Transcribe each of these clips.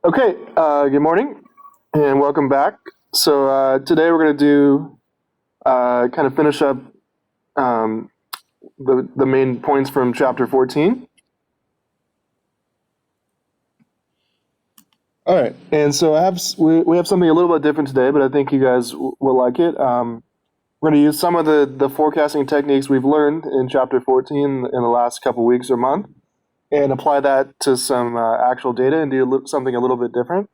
Okay, good morning and welcome back. So today we're going to do kind of finish up um, the main points from chapter 14. All right, and so we have something a little bit different today, but I think you guys will like it. We're going to use some of the forecasting techniques we've learned in chapter 14 in the last couple weeks or month, and apply that to some actual data and do something a little bit different.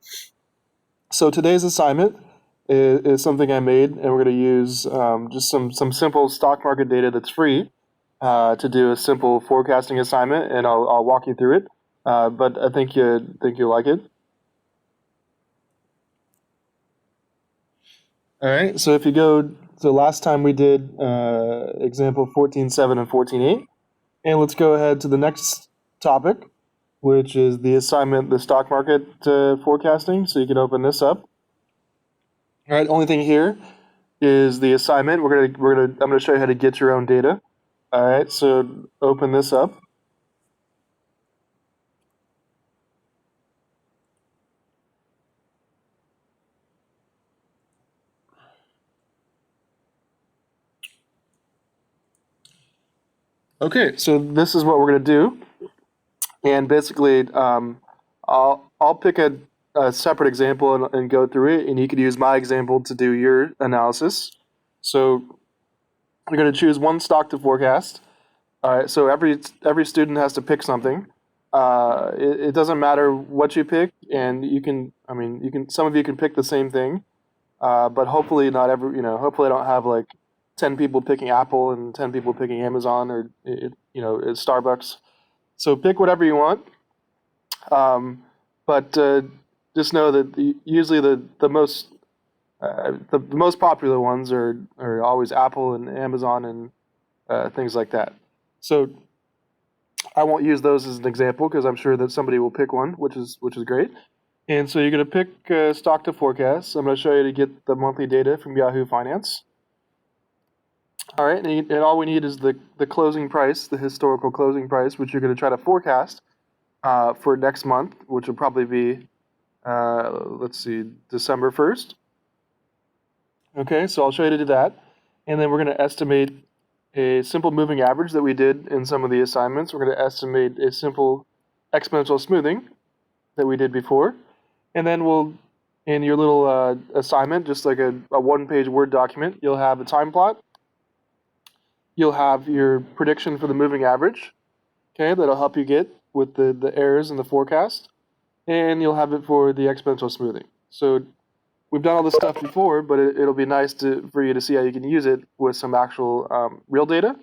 So today's assignment is something I made, and we're going to use just some simple stock market data that's free to do a simple forecasting assignment, and I'll walk you through it. But I think you'll like it. All right. So if you go, so last time we did example 14.7 and 14.8, and let's go ahead to the next topic, which is the assignment, the stock market forecasting. So you can open this up. All right. Only thing here is the assignment. I'm gonna show you how to get your own data. All right, so open this up. Okay, so this is what we're gonna do, and basically, I'll pick a separate example and go through it, and you could use my example to do your analysis. So you're gonna choose one stock to forecast. All right, so every student has to pick something. It doesn't matter what you pick, and some of you can pick the same thing, but hopefully not every, hopefully I don't have like 10 people picking Apple and 10 people picking Amazon or, it's Starbucks. So pick whatever you want. But just know that usually the most popular ones are always Apple and Amazon and things like that. So I won't use those as an example because I'm sure that somebody will pick one, which is great. And so you're going to pick stock to forecast. I'm going to show you to get the monthly data from Yahoo Finance. All right, and all we need is the closing price, the historical closing price, which you're going to try to forecast for next month, which will probably be, let's see, December 1st. Okay, so I'll show you to do that. And then we're going to estimate a simple moving average that we did in some of the assignments. We're going to estimate a simple exponential smoothing that we did before. And then in your little assignment, just like a one-page Word document, you'll have a time plot. You'll have your prediction for the moving average. Okay, that'll help you get with the errors in the forecast. And you'll have it for the exponential smoothing. So we've done all this stuff before, but it'll be nice for you to see how you can use it with some actual real data.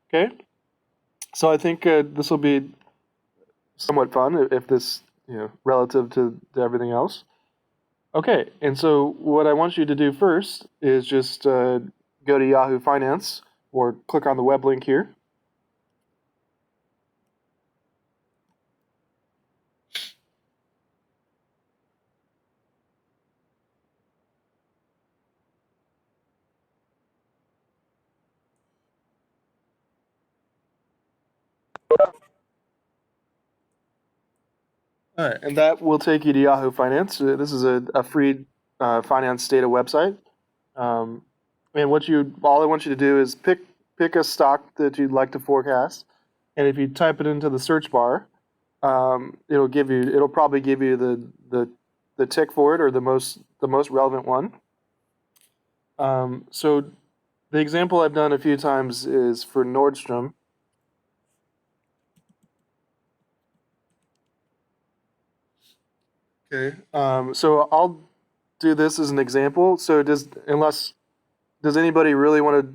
Okay, so I think this will be somewhat fun if this, relative to everything else. Okay, and so what I want you to do first is just go to Yahoo Finance or click on the web link here. All right, and that will take you to Yahoo Finance. This is a free finance data website. Um, and all I want you to do is pick a stock that you'd like to forecast, and if you type it into the search bar, it'll probably give you the tick for it or the most relevant one. So the example I've done a few times is for Nordstrom. Okay. So I'll do this as an example. So does anybody really want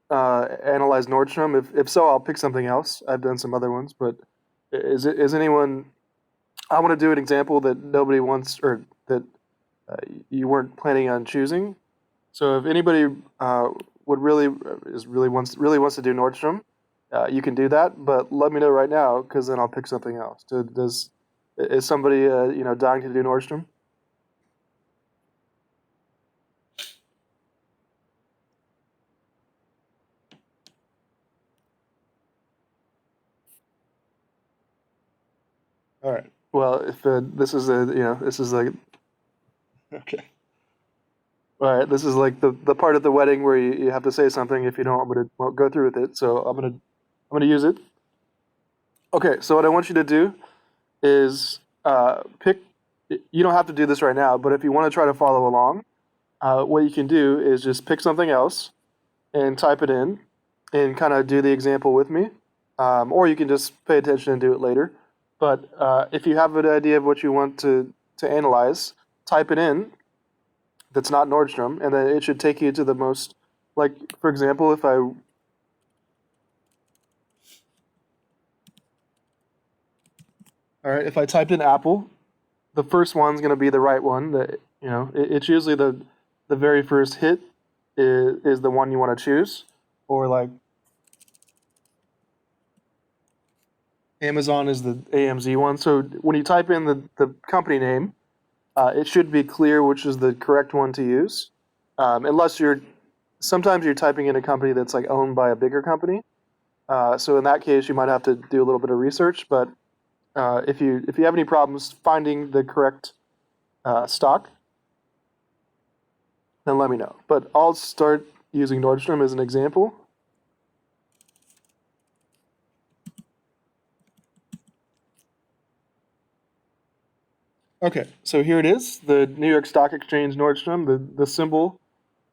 to analyze Nordstrom? If so, I'll pick something else. I've done some other ones, but is anyone? I want to do an example that nobody wants or that you weren't planning on choosing. So if anybody would really wants to do Nordstrom, you can do that, but let me know right now because then I'll pick something else. Is somebody dying to do Nordstrom? All right. Well, if this is this is like okay. All right, this is like the part of the wedding where you have to say something. If you don't, won't go through with it. So I'm gonna use it. Okay, so what I want you to do is pick. You don't have to do this right now, but if you want to try to follow along, what you can do is just pick something else and type it in, and kind of do the example with me, or you can just pay attention and do it later. But if you have an idea of what you want to analyze, type it in. That's not Nordstrom, and then it should take you to the most, like, for example, if I typed in Apple, the first one's going to be the right one. It's usually the very first hit is the one you want to choose, or like Amazon is the AMZ one. So when you type in the company name, it should be clear which is the correct one to use, unless sometimes you're typing in a company that's like owned by a bigger company. So in that case, you might have to do a little bit of research. But if you have any problems finding the correct stock, then let me know. But I'll start using Nordstrom as an example. Okay, so here it is, the New York Stock Exchange Nordstrom. The symbol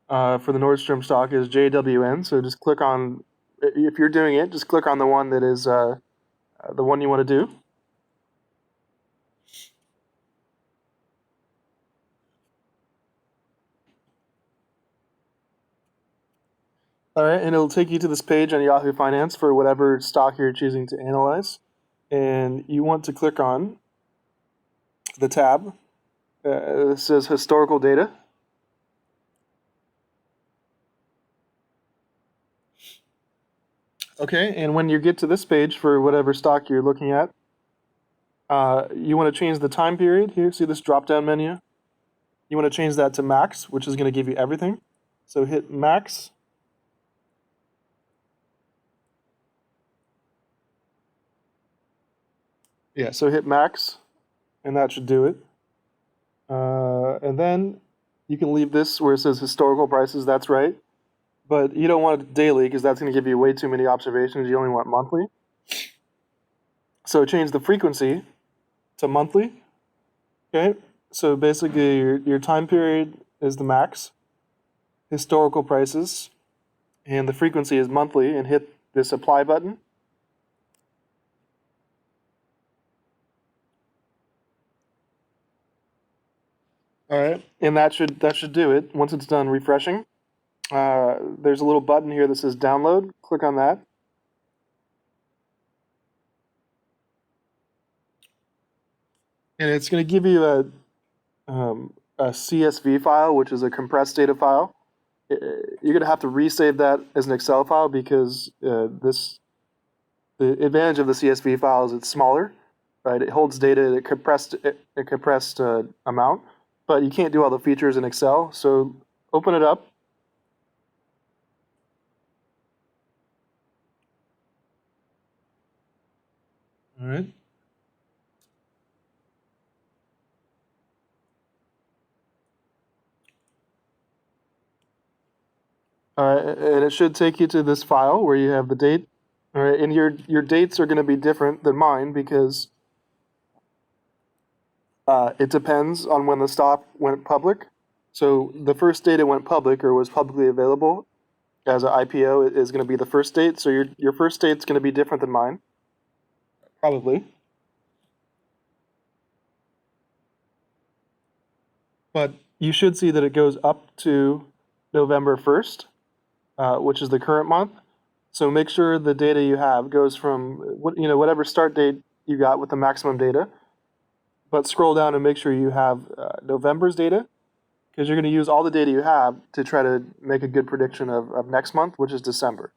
for the Nordstrom stock is JWN. So just click on, if you're doing it, just click on the one that is the one you want to do. All right, and it'll take you to this page on Yahoo Finance for whatever stock you're choosing to analyze. And you want to click on the tab. This says historical data. Okay, and when you get to this page for whatever stock you're looking at, you want to change the time period here. See this drop-down menu? You want to change that to max, which is going to give you everything. So hit max. Yeah, so hit max, and that should do it. And then you can leave this where it says historical prices. That's right. But you don't want it daily because that's going to give you way too many observations. You only want monthly. So change the frequency to monthly. Okay. So basically, your time period is the max, historical prices, and the frequency is monthly, and hit this apply button. All right, and that should do it. Once it's done refreshing, there's a little button here that says download. Click on that. And it's going to give you a CSV file, which is a compressed data file. You're going to have to resave that as an Excel file because the advantage of the CSV file is it's smaller, right? It holds data at a compressed amount, but you can't do all the features in Excel. So open it up. All right. All right, and it should take you to this file where you have the date. All right, and your dates are going to be different than mine because it depends on when the stock went public. So the first date it went public or was publicly available as an IPO is going to be the first date. So your first date's going to be different than mine, probably. But you should see that it goes up to November 1st, which is the current month. So make sure the data you have goes from whatever start date you got with the maximum data, but scroll down and make sure you have November's data because you're going to use all the data you have to try to make a good prediction of next month, which is December.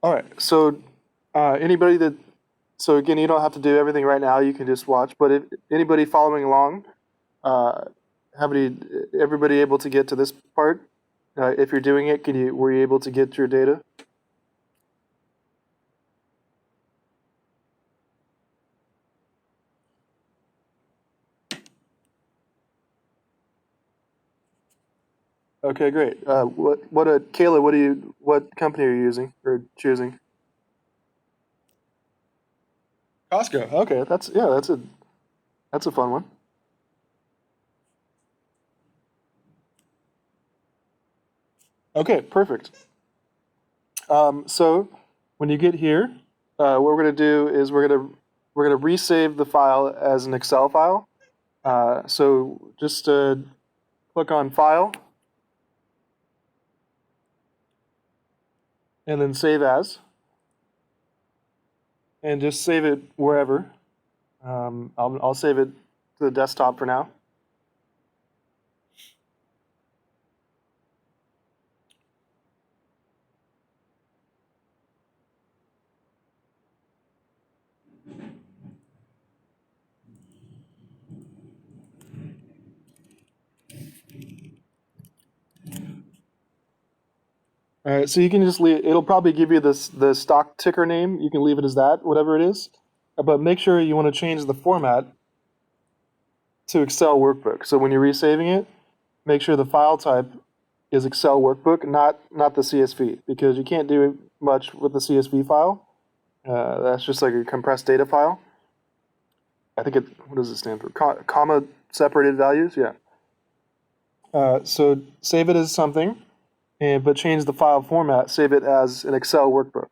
All right. So anybody that so again, you don't have to do everything right now. You can just watch. But if anybody following along, uh, everybody able to get to this part? If you're doing it, were you able to get your data? Okay, great. Kayla, what company are you using or choosing? Costco. Okay, that's a fun one. Okay, perfect. So when you get here, what we're gonna do is we're gonna resave the file as an Excel file. So just click on File and then Save As, and just save it wherever. I'll save it to the desktop for now. All right, so you can just leave. It'll probably give you the stock ticker name. You can leave it as that, whatever it is. But make sure you want to change the format to Excel workbook. So when you're resaving it, make sure the file type is Excel workbook, not the CSV, because you can't do much with the CSV file. That's just like a compressed data file. I think what does it stand for? Comma separated values. Yeah. So save it as something, but change the file format. Save it as an Excel workbook.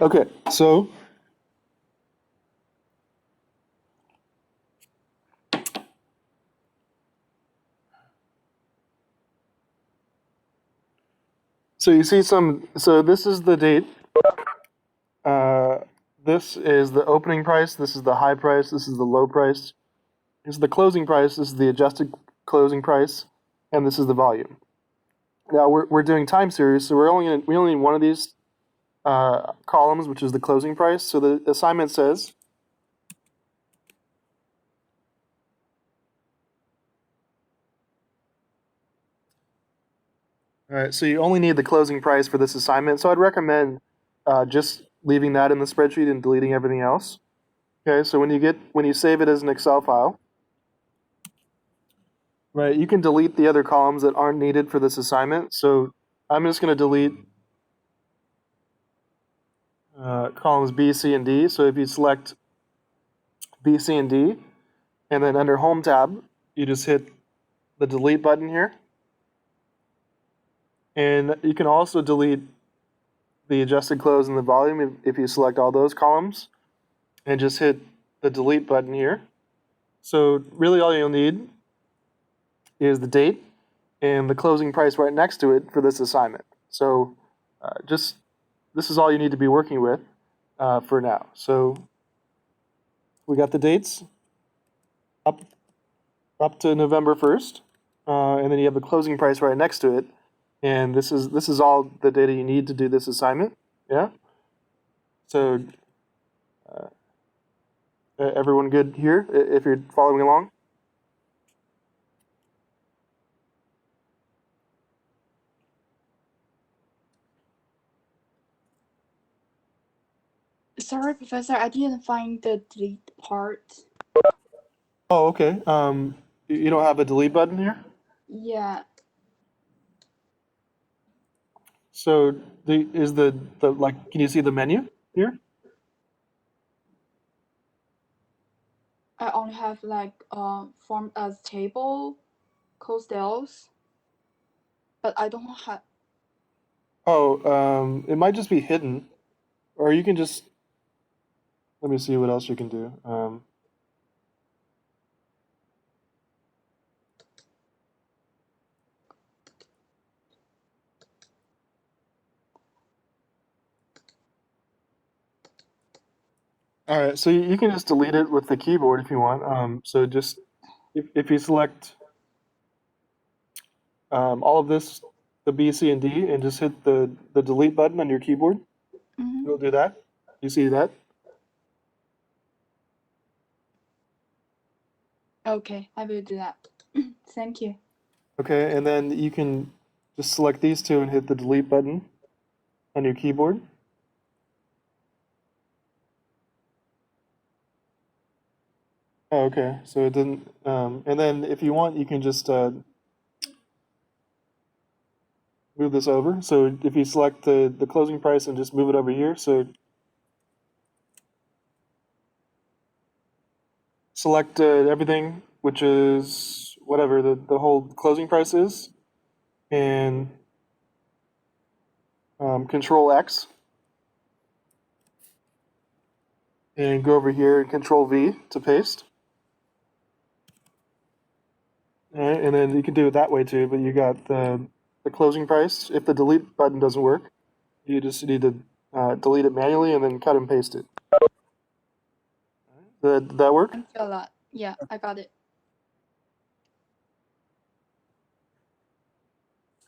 Okay, so you see some. So this is the date. Uh, this is the opening price. This is the high price. This is the low price. This is the closing price. This is the adjusted closing price, and this is the volume. Now we're doing time series, so we only need one of these columns, which is the closing price. So the assignment says. All right, so you only need the closing price for this assignment. So I'd recommend just leaving that in the spreadsheet and deleting everything else. Okay, so when you save it as an Excel file, right, you can delete the other columns that aren't needed for this assignment. So I'm just going to delete columns B, C, and D. So if you select B, C, and D, and then under Home tab, you just hit the delete button here. And you can also delete the adjusted close and the volume if you select all those columns and just hit the delete button here. So really all you'll need is the date and the closing price right next to it for this assignment. So just this is all you need to be working with for now. So we got the dates up to November 1st, and then you have the closing price right next to it. And this is all the data you need to do this assignment. Yeah. So everyone good here if you're following along? Sorry, Professor, I didn't find the delete part. Oh, okay. You don't have a delete button here? Yeah. So is the like can you see the menu here? I only have like formed as table, cosdales, but I don't have. Oh, it might just be hidden, or you can just, let me see what else you can do. All right, so you can just delete it with the keyboard if you want. So just if you select all of this, the B, C, and D, and just hit the delete button on your keyboard, Mm-hmm. it'll do that. You see that? Okay, I will do that. Thank you. Okay, and then you can just select these two and hit the delete button on your keyboard. Oh, okay, so it didn't, and then if you want, you can just move this over. So if you select the closing price and just move it over here, so select everything, which is whatever the whole closing price is, and Control X, and go over here and Control V to paste. All right, and then you can do it that way too, but you got the closing price. If the delete button doesn't work, you just need to delete it manually and then cut and paste it. Did that work? Thank you a lot. Yeah, I got it.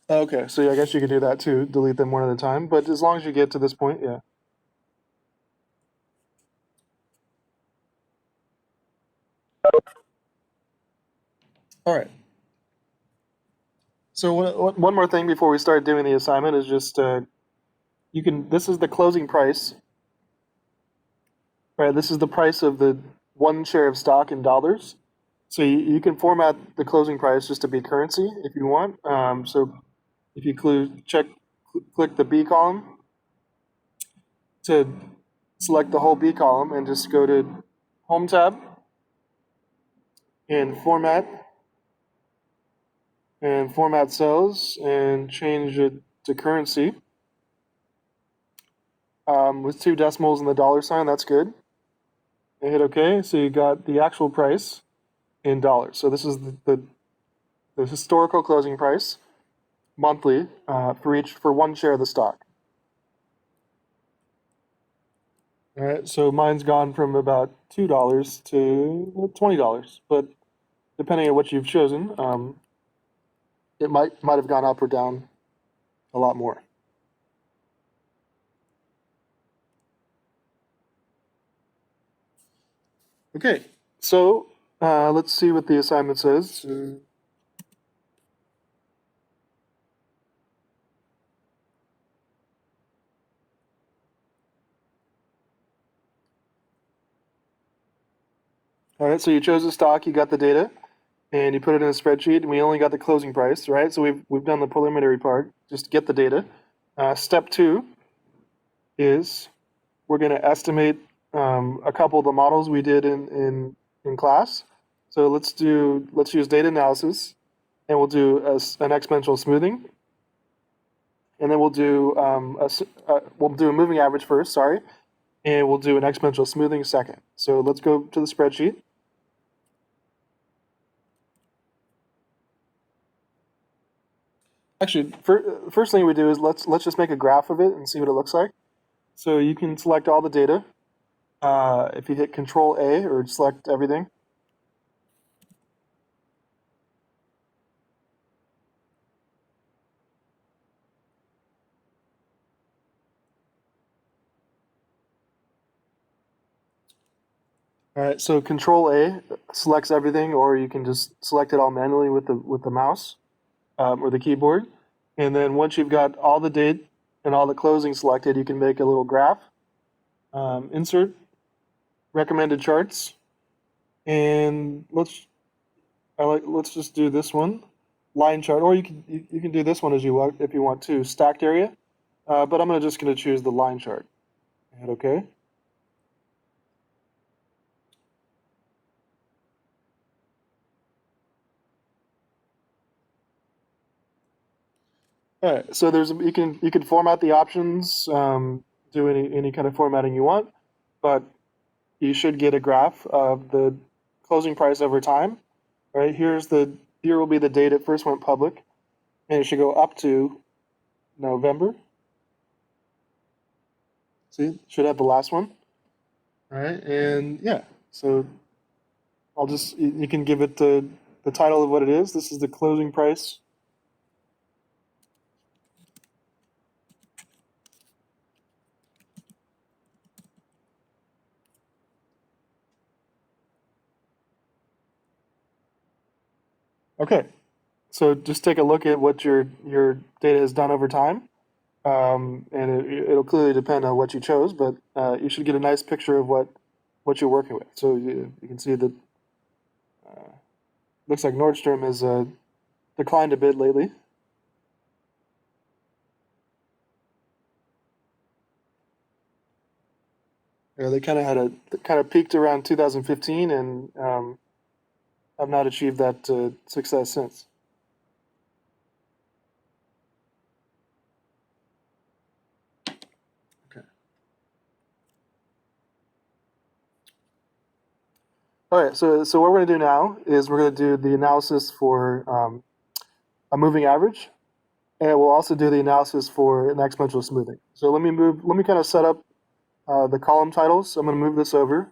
Okay, so yeah, I guess you could do that too, delete them one at a time, but as long as you get to this point, yeah. All right. So one more thing before we start doing the assignment is just you can. This is the closing price, right? This is the price of the one share of stock in dollars. So you can format the closing price just to be currency if you want. So if you click the B column to select the whole B column and just go to Home tab and format cells and change it to currency with 2 decimals and the dollar sign. That's good. And hit OK. So you got the actual price in dollars. So this is the historical closing price monthly for one share of the stock. All right, so mine's gone from about $2 to $20, but depending on what you've chosen, it might have gone up or down a lot more. Okay, so let's see what the assignment says. All right, so you chose the stock, you got the data, and you put it in a spreadsheet, and we only got the closing price, right? So we've done the preliminary part, just get the data. Step 2 is we're going to estimate a couple of the models we did in class. So let's use data analysis, and we'll do an exponential smoothing, and then we'll do a moving average first. Sorry, and we'll do an exponential smoothing second. So let's go to the spreadsheet. Actually, first thing we do is let's just make a graph of it and see what it looks like. So you can select all the data. If you hit Control A or select everything. All right, so Control A selects everything, or you can just select it all manually with the mouse or the keyboard. And then once you've got all the date and all the closing selected, you can make a little graph. Insert recommended charts, and let's just do this one, line chart, or you can do this one as you want if you want to, stacked area. But I'm just going to choose the line chart. Hit OK. All right, so you can format the options, do any kind of formatting you want, but you should get a graph of the closing price over time. Right here will be the date it first went public, and it should go up to November. See, should have the last one. All right, and yeah, so you can give it the title of what it is. This is the closing price. Okay, so just take a look at what your data has done over time, and it'll clearly depend on what you chose, but you should get a nice picture of what you're working with. So you can see that looks like Nordstrom has declined a bit lately. They kind of peaked around 2015 and have not achieved that success since. Okay. All right. So what we're going to do now is we're going to do the analysis for a moving average, and we'll also do the analysis for an exponential smoothing. So let me kind of set up the column titles. I'm going to move this over.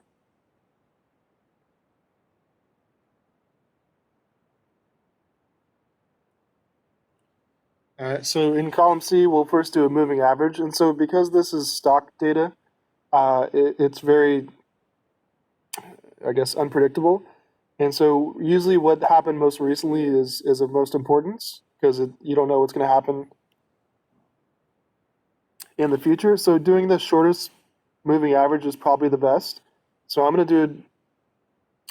All right, so in column C, we'll first do a moving average. And so because this is stock data, it's very, I guess, unpredictable. And so usually what happened most recently is of most importance because you don't know what's going to happen in the future. So doing the shortest moving average is probably the best. So I'm going to do,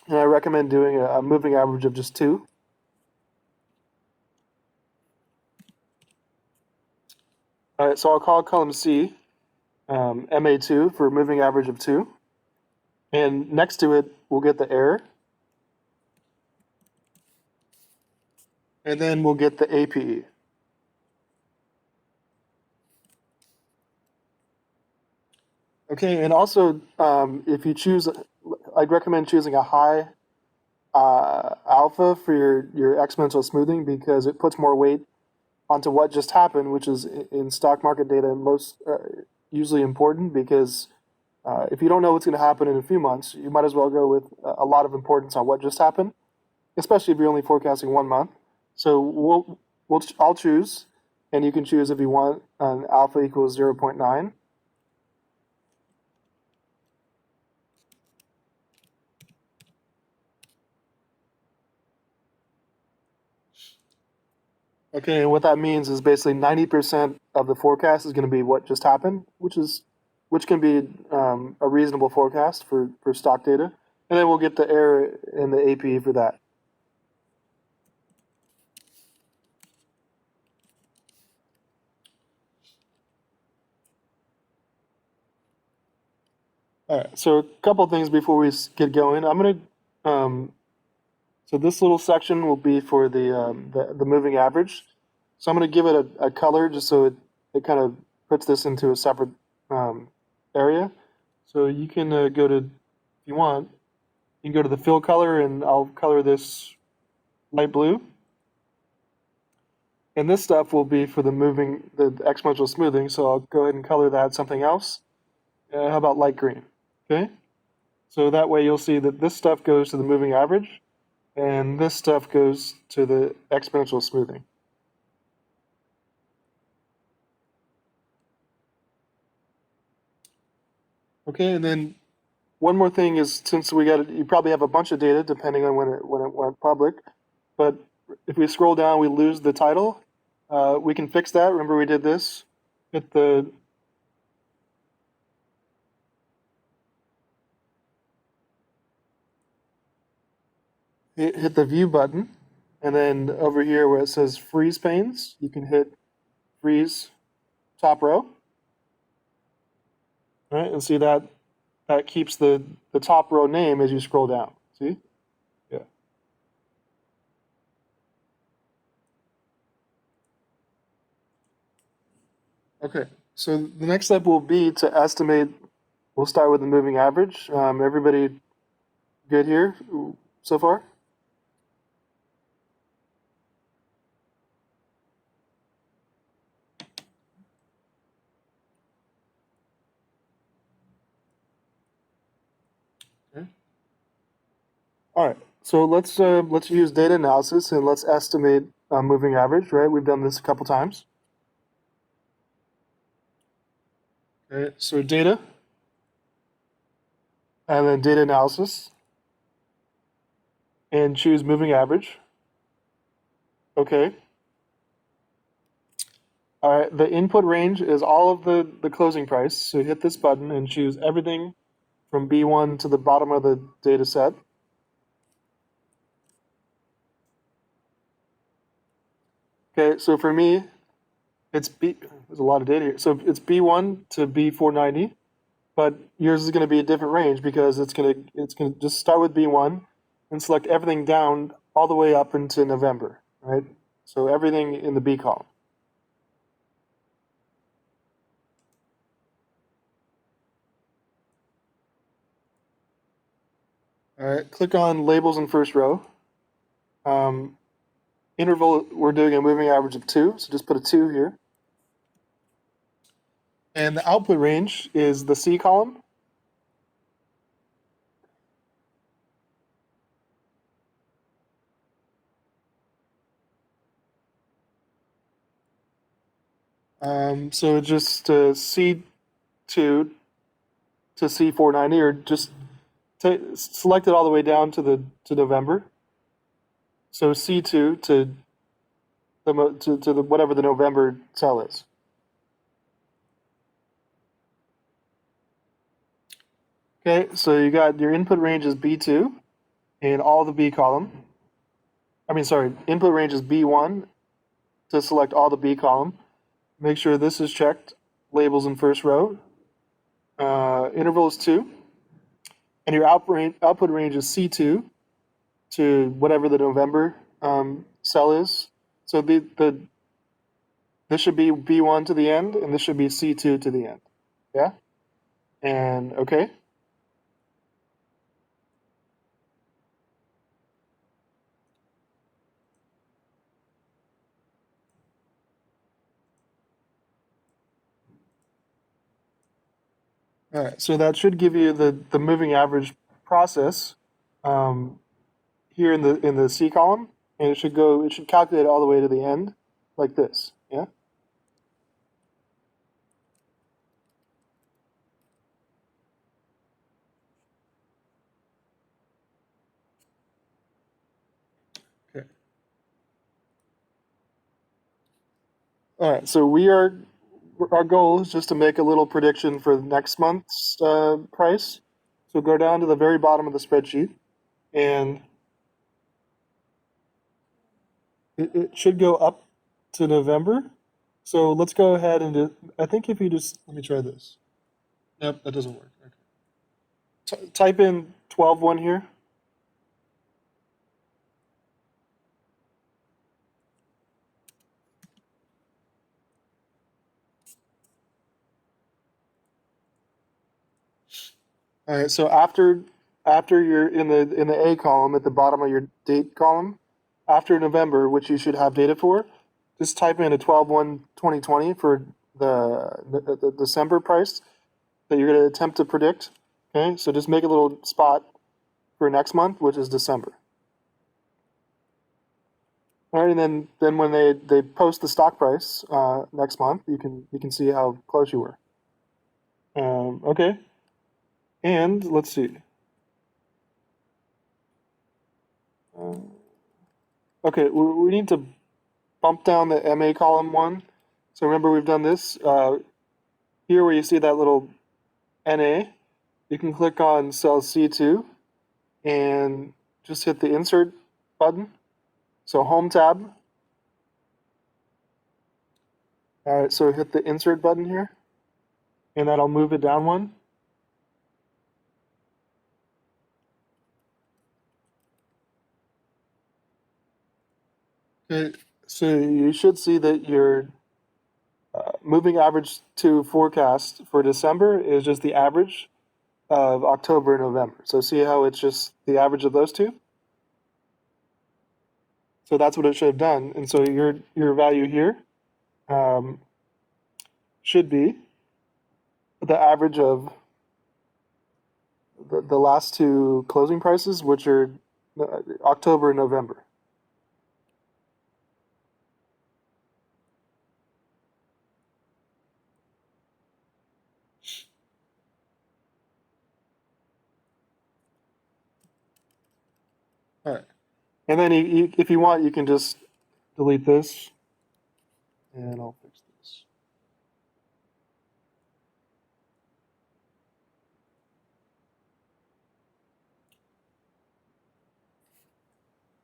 and I recommend doing a moving average of just 2. All right, so I'll call column C MA2 for moving average of 2. And next to it, we'll get the error. And then we'll get the APE. Okay, and also if you choose, I'd recommend choosing a high alpha for your exponential smoothing because it puts more weight onto what just happened, which is in stock market data most usually important because if you don't know what's going to happen in a few months, you might as well go with a lot of importance on what just happened, especially if you're only forecasting 1 month. So I'll choose, and you can choose if you want an alpha equals 0.9. Okay, and what that means is basically 90% of the forecast is going to be what just happened, which can be a reasonable forecast for stock data. And then we'll get the error and the APE for that. All right, so a couple things before we get going. I'm going to, so this little section will be for the moving average. So I'm going to give it a color just so it kind of puts this into a separate area. So you can go to, if you want, you can go to the fill color and I'll color this light blue. And this stuff will be for the exponential smoothing. So I'll go ahead and color that something else. How about light green? Okay. So that way you'll see that this stuff goes to the moving average and this stuff goes to the exponential smoothing. Okay, and then one more thing is since you probably have a bunch of data depending on when it went public, but if we scroll down, we lose the title. We can fix that. Remember we did this. Hit the view button, and then over here where it says freeze panes, you can hit freeze top row. All right, and see that keeps the top row name as you scroll down. See? Yeah. Okay, so the next step will be to estimate. We'll start with the moving average. Everybody good here so far? Okay. All right, so let's use data analysis and let's estimate moving average. Right, we've done this a couple times. Okay, so data, and then data analysis, and choose moving average. Okay. All right, the input range is all of the closing price. So hit this button and choose everything from B1 to the bottom of the data set. Okay, so for me, it's there's a lot of data here. So it's B1 to B490, but yours is going to be a different range because it's gonna just start with B1 and select everything down all the way up into November, right? So everything in the B column. All right, click on labels in first row. Interval, we're doing a moving average of 2, so just put a 2 here. And the output range is the C column. So just C2 to C490, or just select it all the way down to November. So C2 to the whatever the November cell is. Okay, so you got your input range is B2 and all the B column. Input range is B1 to select all the B column. Make sure this is checked. Labels in first row. Interval is 2. And your output range is C2 to whatever the November cell is. So this should be B1 to the end, and this should be C2 to the end. Yeah? And okay. All right, so that should give you the moving average process here in the C column, and it should calculate all the way to the end like this. Yeah. Okay. All right, so our goal is just to make a little prediction for next month's price. So go down to the very bottom of the spreadsheet, and it should go up to November. So let's go ahead and I think if you just, let me try this. Nope, that doesn't work. Okay. Type in 12.1 here. All right, so after you're in the A column at the bottom of your date column, after November, which you should have data for, just type in a 12/1/2020 for the December price that you're going to attempt to predict. Okay, so just make a little spot for next month, which is December. All right, and then when they post the stock price next month, you can see how close you were. Okay, and let's see. Okay, we need to bump down the MA column one. So remember we've done this. Here where you see that little NA, you can click on cell C2 and just hit the insert button. So home tab. All right, so hit the insert button here, and that'll move it down one. Okay, so you should see that your moving average to forecast for December is just the average of October and November. So see how it's just the average of those two? So that's what it should have done. And so your value here should be the average of the last two closing prices, which are October and November. All right. And then if you want, you can just delete this, and I'll fix this.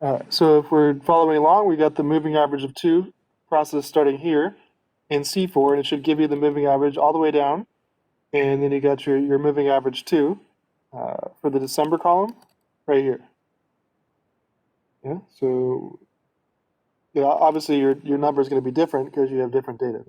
All right, so if we're following along, we got the moving average of 2 process starting here in C4, and it should give you the moving average all the way down. And then you got your moving average 2 for the December column right here. Yeah, so yeah, obviously your number is going to be different because you have different data.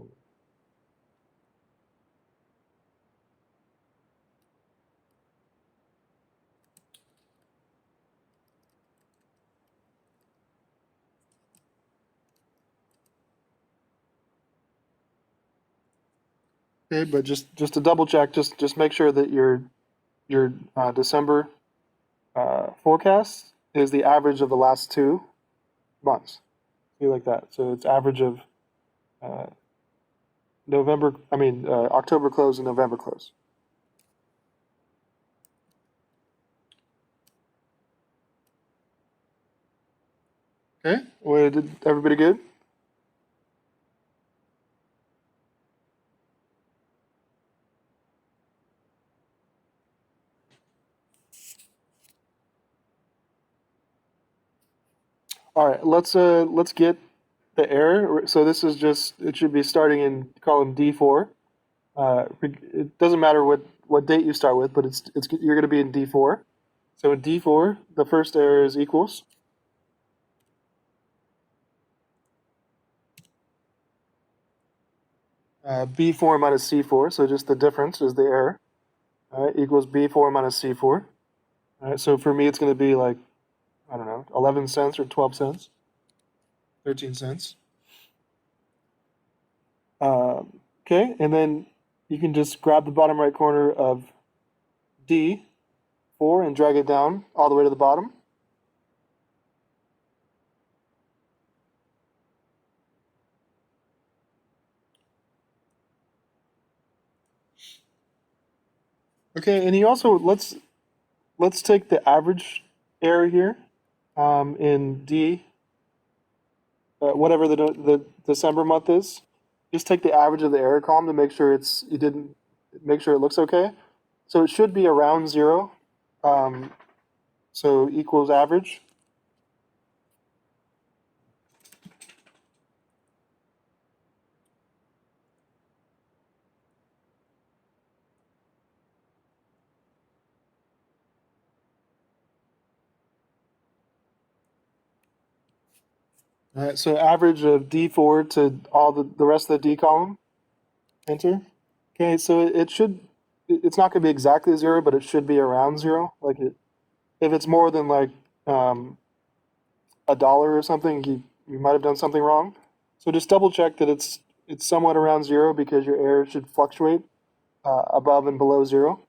Okay, but just to double check, just make sure that your December forecast is the average of the last 2 months. See, like that. So it's average of October close and November close. Okay, well, did everybody good? All right, let's get the error. So this is just, it should be starting in column D4. It doesn't matter what date you start with, but you're going to be in D4. So in D4, the first error is equals. B4 minus C4, so just the difference is the error. All right, equals B4 minus C4. All right, so for me, it's going to be like, I don't know, 11 cents or 12 cents, 13 cents. Okay, and then you can just grab the bottom right corner of D4 and drag it down all the way to the bottom. Okay, and you also, let's take the average error here in D, whatever the December month is. Just take the average of the error column to make sure make sure it looks okay. So it should be around 0. So equals average. All right, so average of D4 to all the rest of the D column, enter. Okay, so it's not going to be exactly 0, but it should be around 0. Like if it's more than like $1 or something, you might have done something wrong. So just double check that it's somewhat around 0 because your error should fluctuate above and below 0.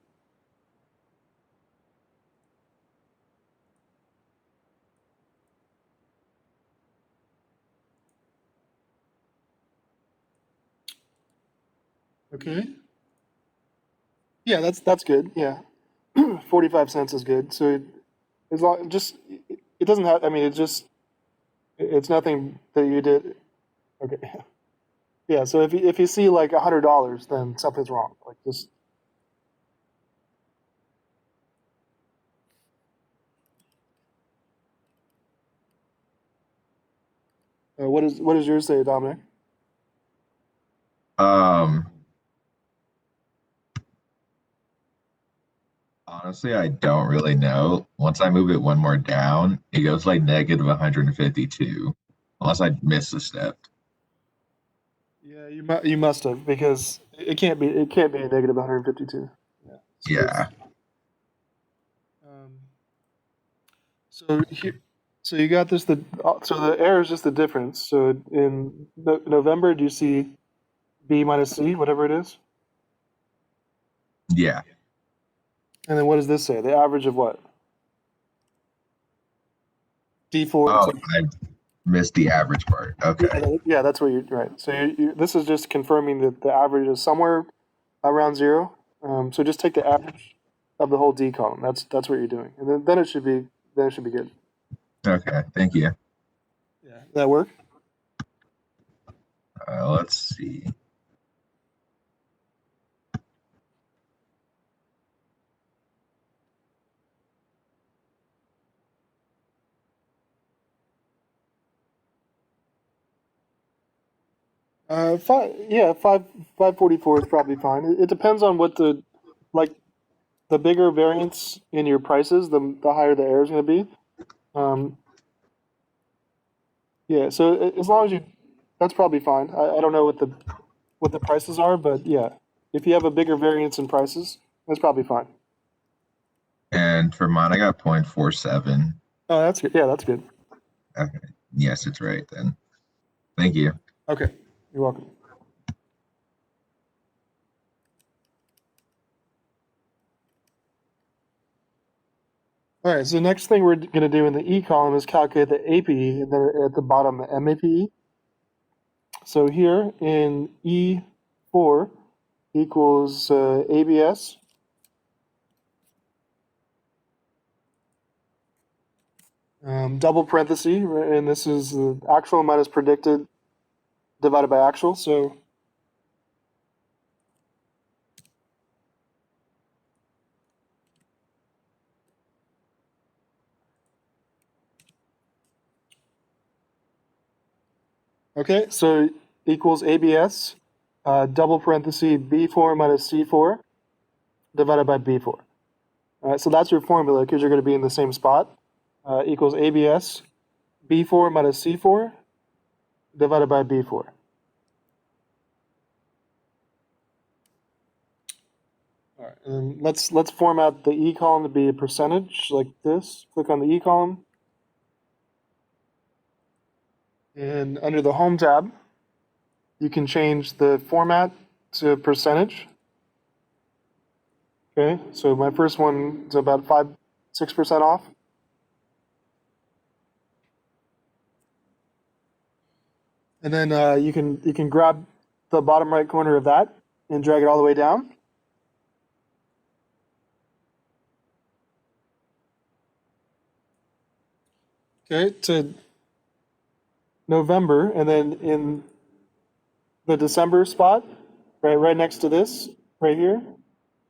Okay. Yeah, that's good. Yeah, 45 cents is good. So it doesn't have. I mean, it's nothing that you did. Okay. Yeah. So if you see like $100, then something's wrong. Like just. What does yours say, Dominic? Honestly, I don't really know. Once I move it one more down, it goes like negative 152, unless I miss a step. Yeah, you must have because it can't be a negative 152. Yeah. So Yeah. um, so here, so you got this. So the error is just the difference. So in November, do you see B minus C, whatever it is? Yeah. And then what does this say? The average of what? D4. Oh, I missed the average part. Okay. Yeah, that's what you're right. So this is just confirming that the average is somewhere around zero. So just take the average of the whole D column. That's what you're doing, and then it should be good. Okay. Thank you. Yeah, that work? Let's see. Yeah, 544 is probably fine. It depends on what like the bigger variance in your prices, the higher the error is going to be. Um, yeah, so as long as that's probably fine. I don't know what the prices are, but yeah, if you have a bigger variance in prices, that's probably fine. And for mine, I got 0.47. Oh, that's good. Yeah, that's good. Okay. Yes, it's right then. Thank you. Okay, you're welcome. All right, so the next thing we're going to do in the E column is calculate the APE, and then at the bottom, the MAPE. So here in E4 equals ABS. Double parenthesis, right, and this is the actual minus predicted divided by actual. So okay, so equals ABS, double parenthesis B4 minus C4 divided by B4. All right, so that's your formula because you're going to be in the same spot. Equals ABS B4 minus C4 divided by B4. All right, and let's format the E column to be a percentage like this. Click on the E column. And under the Home tab, you can change the format to percentage. Okay, so my first one is about 6% off. And then you can grab the bottom right corner of that and drag it all the way down. Okay, to November, and then in the December spot, right next to this, right here,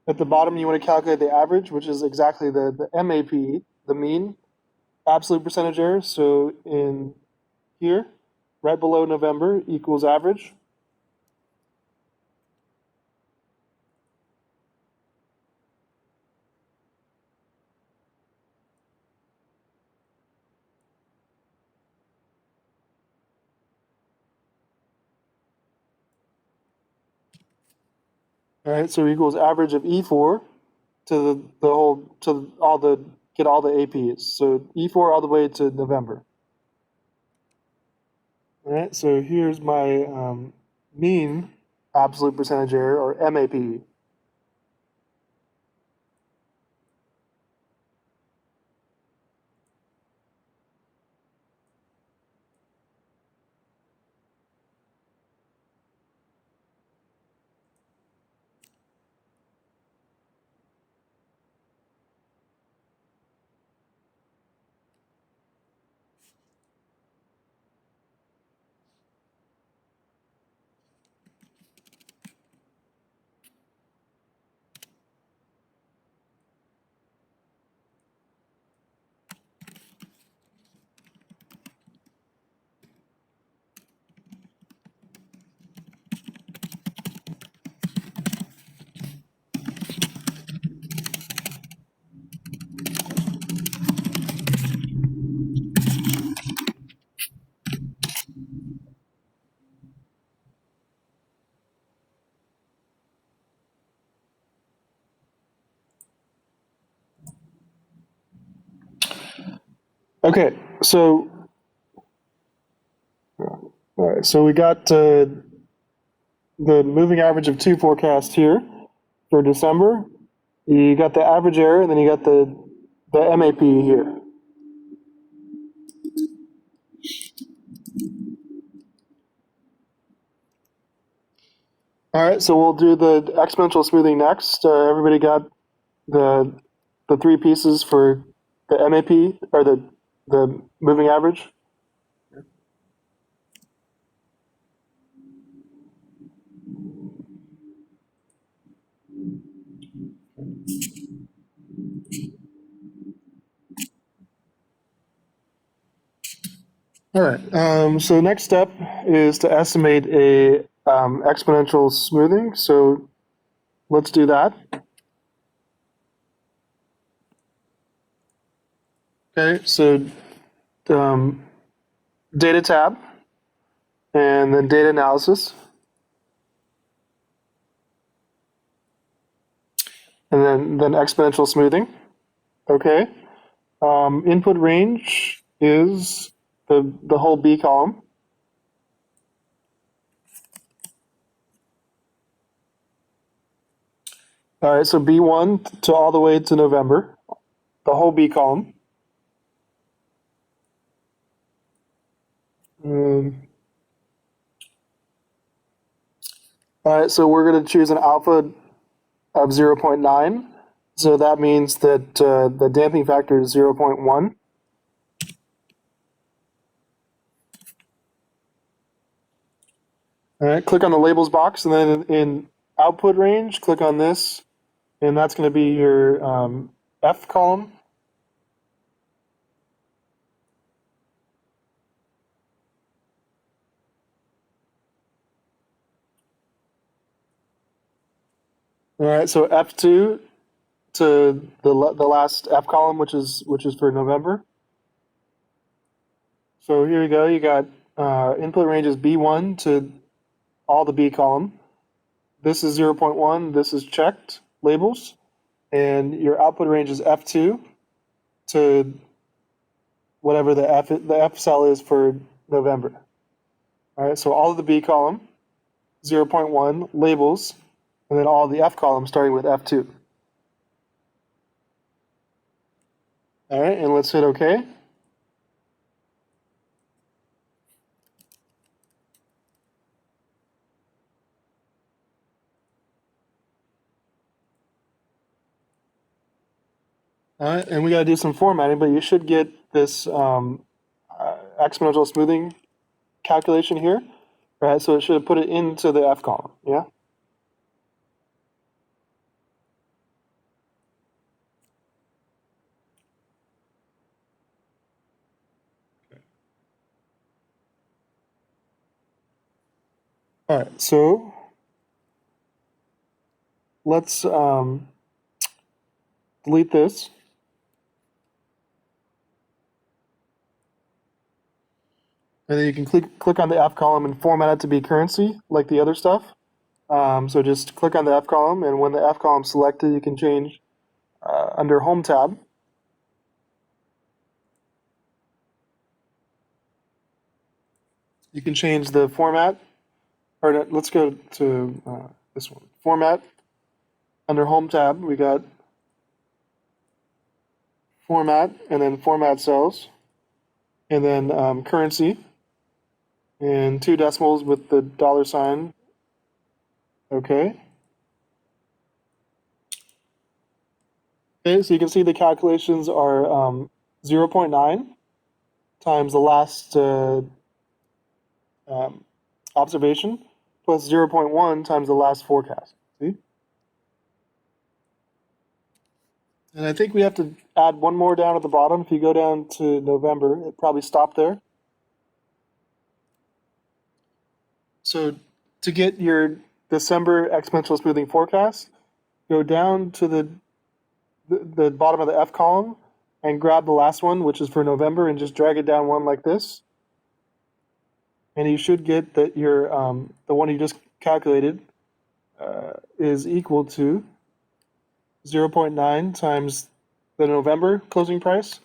at the bottom, you want to calculate the average, which is exactly the MAP, the mean absolute percentage error. So in here, right below November equals average. All right, so equals average of E4 to the whole to all the get all the APs. So E4 all the way to November. All right, so here's my mean absolute percentage error, or MAP. Okay, so all right, so we got the moving average of 2 forecast here for December. You got the average error, and then you got the MAP here. All right, so we'll do the exponential smoothing next. Everybody got the 3 pieces for the MAP or the moving average? All right. So next step is to estimate a exponential smoothing. So let's do that. Okay. So data tab, and then data analysis, and then exponential smoothing. Okay. Input range is the whole B column. All right, so B1 to all the way to November, the whole B column. All right, so we're going to choose an alpha of 0.9. So that means that the damping factor is 0.1. All right, click on the labels box, and then in output range, click on this, and that's going to be your F column. All right, so F2 to the last F column, which is for November. So here you go. You got input ranges B1 to all the B column. This is 0.1. This is checked labels, and your output range is F2 to whatever the F cell is for November. All right, so all of the B column, 0.1 labels, and then all of the F column starting with F2. All right, and let's hit OK. All right, and we got to do some formatting, but you should get this exponential smoothing calculation here. All right, so it should put it into the F column, yeah? All right, so let's delete this. And then you can click on the F column and format it to be currency like the other stuff. So just click on the F column, and when the F column is selected, you can change under Home tab. You can change the format, or no, let's go to this one. Format, under Home tab, we got Format, and then Format Cells, and then Currency, and 2 decimals with the $. Okay. Okay, so you can see the calculations are 0.9 times the last observation plus 0.1 times the last forecast. See? And I think we have to add one more down at the bottom. If you go down to November, it probably stopped there. So to get your December exponential smoothing forecast, go down to the bottom of the F column and grab the last one, which is for November, and just drag it down one like this. And you should get that your the one you just calculated is equal to 0.9 times the November closing price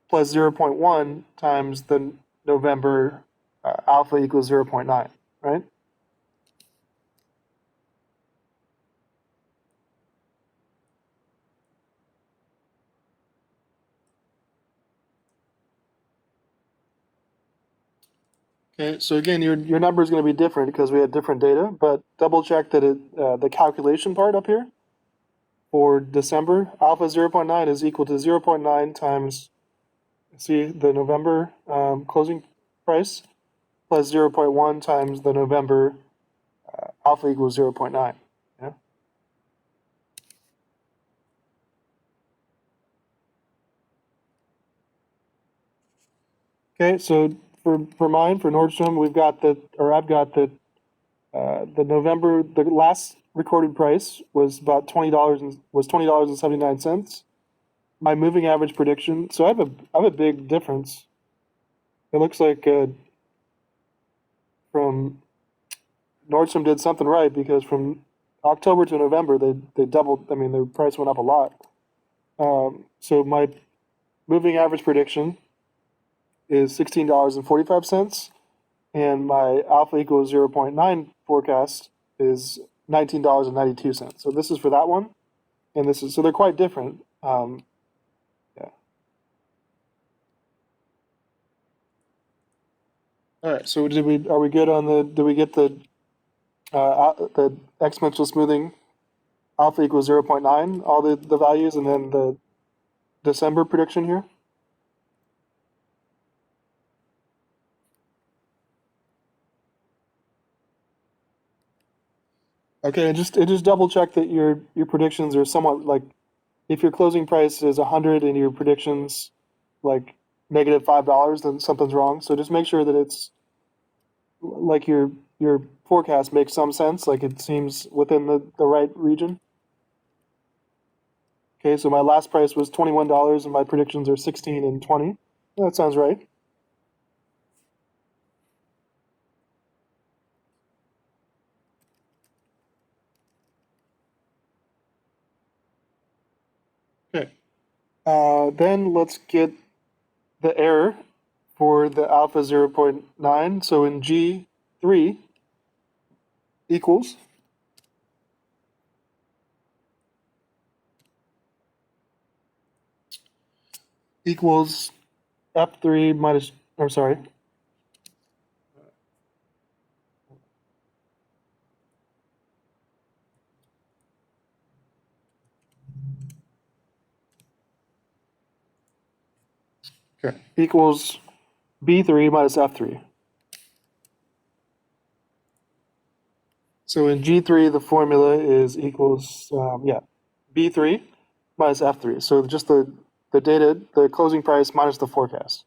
plus 0.1 times the November alpha equals 0.9, right? Okay, so again, your number is going to be different because we had different data, but double check that the calculation part up here for December, alpha 0.9 is equal to 0.9 times, see the November closing price plus 0.1 times the November alpha equals 0.9. Yeah. Okay, so for mine, for Nordstrom, we've got I've got the November, the last recorded price was about $20.79. My moving average prediction, so I have a big difference. It looks like from Nordstrom did something right because from October to November they doubled. I mean, the price went up a lot. So my moving average prediction is $16.45, and my alpha equals 0.9 forecast is $19.92. So this is for that one, and this is, so they're quite different. Yeah. All right. So are we good on did we get the exponential smoothing alpha equals 0.9, all the values, and then the December prediction here? Okay, and just double check that your predictions are somewhat like, if your closing price is 100 and your predictions like negative $5, then something's wrong. So just make sure that it's like your forecast makes some sense, like it seems within the right region. Okay, so my last price was $21 and my predictions are 16 and 20. That sounds right. Okay. Then let's get the error for the alpha 0.9. So in G3 equals F3 minus, or sorry. Okay. Equals B3 minus F3. So in G3, the formula is equals, B3 minus F3. So just the data, the closing price minus the forecast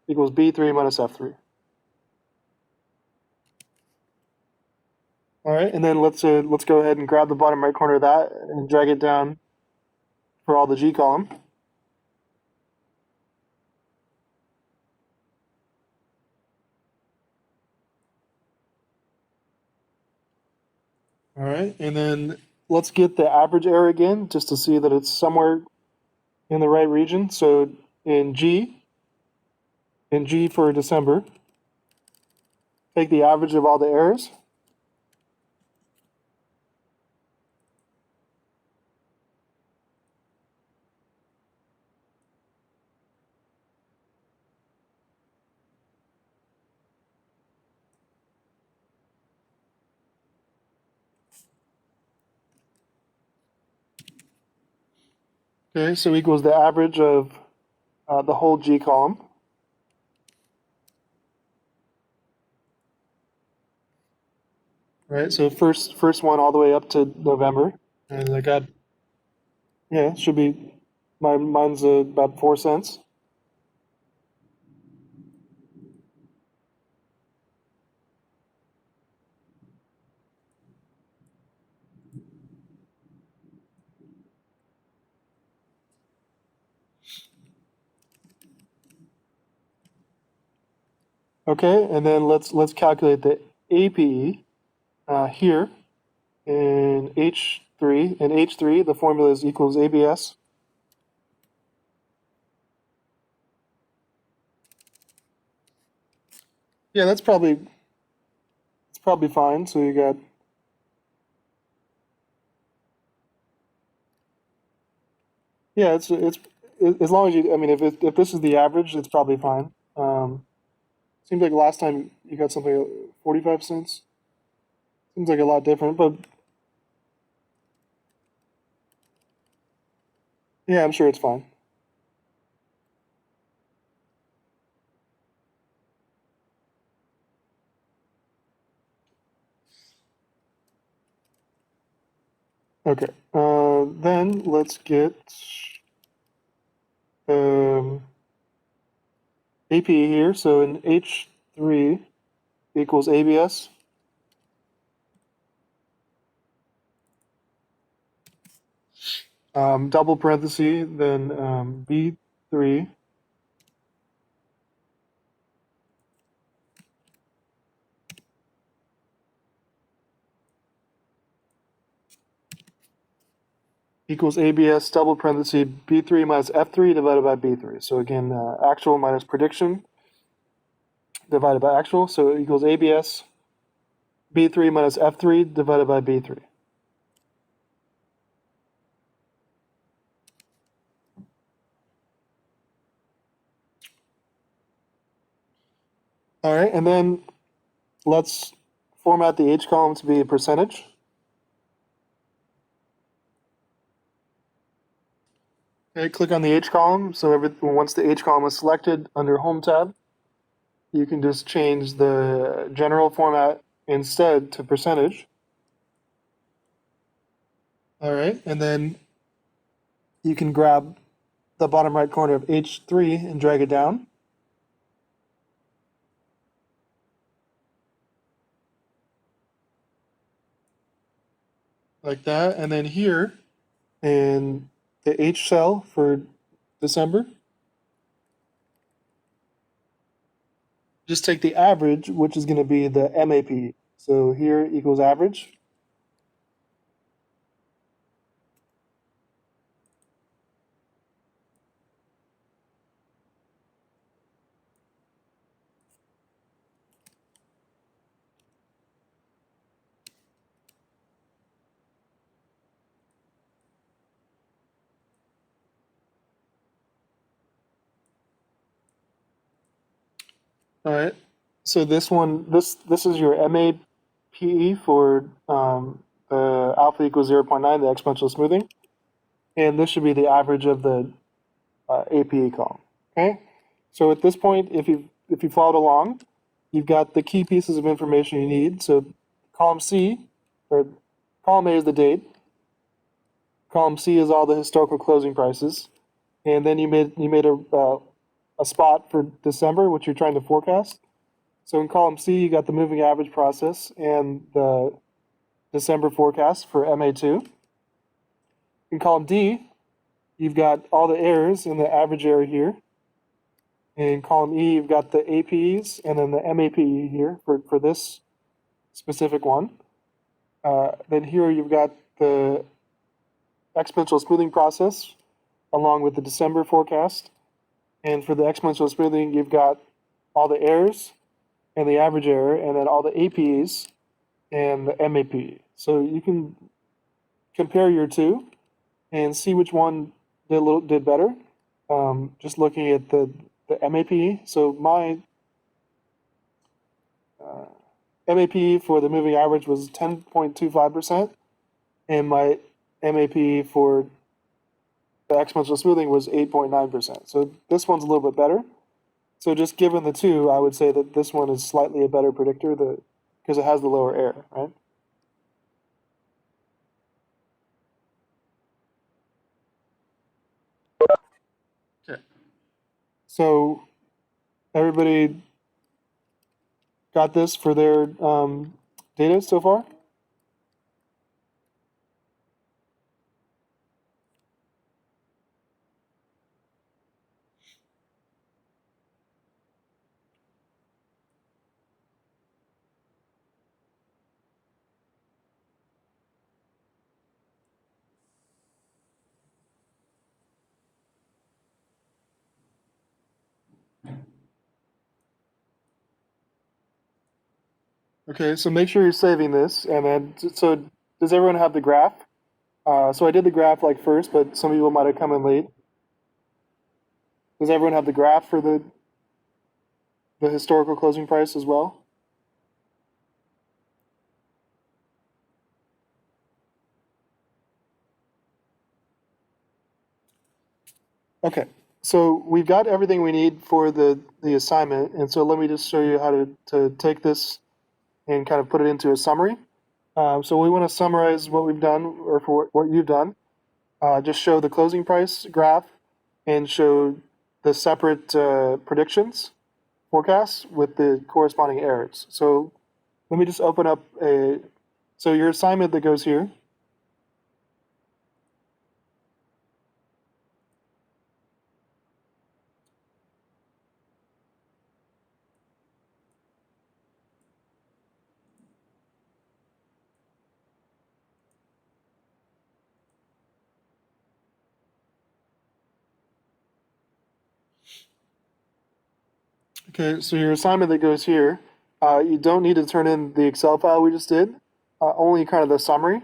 equals B3 minus F3. All right, and then let's go ahead and grab the bottom right corner of that and drag it down for all the G column. All right, and then let's get the average error again, just to see that it's somewhere in the right region. So in G for December, take the average of all the errors. Okay, so equals the average of the whole G column. Right, so first one all the way up to November, and I got, yeah, should be, mine's about 4 cents. Okay, and then let's calculate the APE here in H3. In H3, the formula is equals ABS Yeah, it's probably fine. So you got, yeah, it's as long as you, I mean, if this is the average, it's probably fine. Seems like last time you got something 45 cents. Seems like a lot different, but yeah, I'm sure it's fine. Okay. Then let's get um, APE here. So in H3 equals ABS. Double parenthesis, then B3 equals ABS, double parenthesis, B3 minus F3 divided by B3. So again, actual minus prediction divided by actual. So it equals ABS, B3 minus F3 divided by B3. All right, and then let's format the H column to be a percentage. Okay, click on the H column. So once the H column is selected under Home tab, you can just change the general format instead to percentage. All right, and then you can grab the bottom right corner of H3 and drag it down. Like that. And then here in the H cell for December, just take the average, which is going to be the MAP. So here equals average. All right. So this is your MAPE for the alpha equals 0.9, the exponential smoothing. And this should be the average of the APE column. Okay. So at this point, if you followed along, you've got the key pieces of information you need. So column C, or column A is the date. Column C is all the historical closing prices, and then you made a spot for December, which you're trying to forecast. So in column C, you got the moving average process and the December forecast for MA2. In column D, you've got all the errors in the average error here. In column E, you've got the APEs and then the MAPE here for this specific one. Then here you've got the exponential smoothing process along with the December forecast. And for the exponential smoothing, you've got all the errors and the average error, and then all the APEs and the MAP. So you can compare your two and see which one did better. Just looking at the MAP. So my MAP for the moving average was 10.25%, and my MAP for the exponential smoothing was 8.9%. So this one's a little bit better. So just given the two, I would say that this one is slightly a better predictor because it has the lower error, right? Okay. So everybody got this for their data so far? Okay, so make sure you're saving this, and then so does everyone have the graph? So I did the graph like first, but some people might have come in late. Does everyone have the graph for the historical closing price as well? Okay, so we've got everything we need for the assignment, and so let me just show you how to take this and kind of put it into a summary. So we want to summarize what we've done, or for what you've done. Just show the closing price graph and show the separate predictions, forecasts with the corresponding errors. So let me just open up so your assignment that goes here. Okay, so your assignment that goes here, you don't need to turn in the Excel file we just did, only kind of the summary.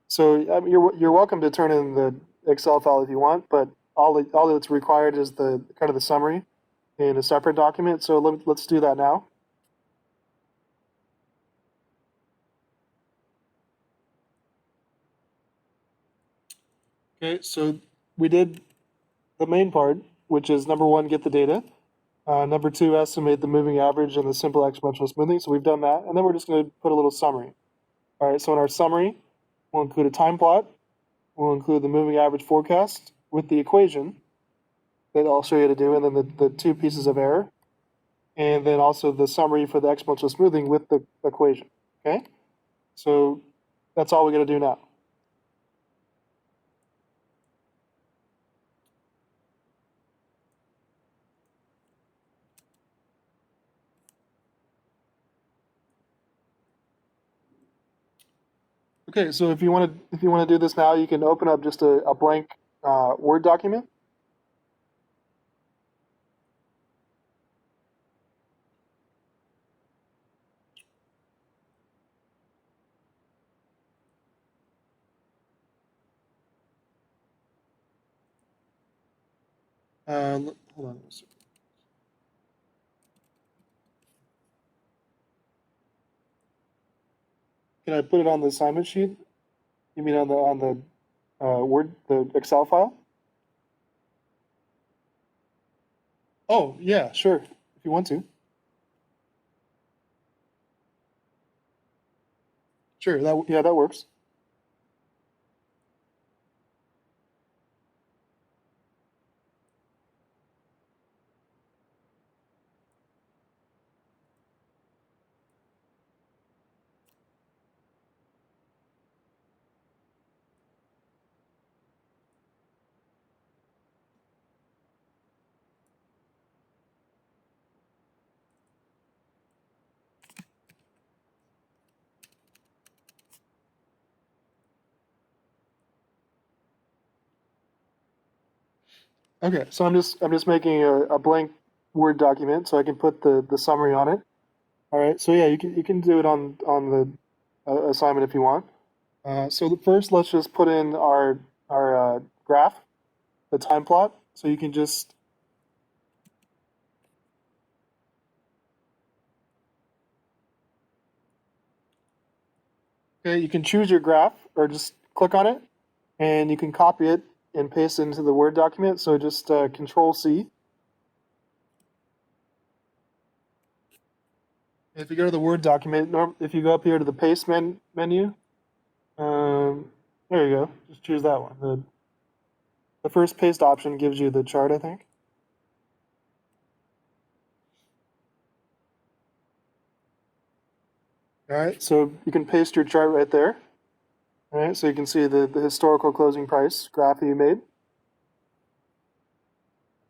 So I mean, you're welcome to turn in the Excel file if you want, but all that's required is the kind of the summary in a separate document. So let's do that now. Okay, so we did the main part, which is number one, get the data. Number two, estimate the moving average and the simple exponential smoothing. So we've done that, and then we're just going to put a little summary. All right, so in our summary, we'll include a time plot. We'll include the moving average forecast with the equation that I'll show you to do, and then the two pieces of error, and then also the summary for the exponential smoothing with the equation. Okay, so that's all we got to do now. Okay, so if you want to do this now, you can open up just a blank Word document. Hold on. Can I put it on the assignment sheet? You mean on the Word, the Excel file? Oh, yeah, sure. If you want to. Sure, that works. Okay, so I'm just making a blank Word document so I can put the summary on it. All right, so yeah, you can do it on the assignment if you want. So first, let's just put in our graph, the time plot. So you can just okay, you can choose your graph or just click on it, and you can copy it and paste it into the Word document. So just Control C. If you go to the Word document, if you go up here to the paste menu, there you go. Just choose that one. The first paste option gives you the chart, I think. All right, so you can paste your chart right there. All right, so you can see the historical closing price graph that you made.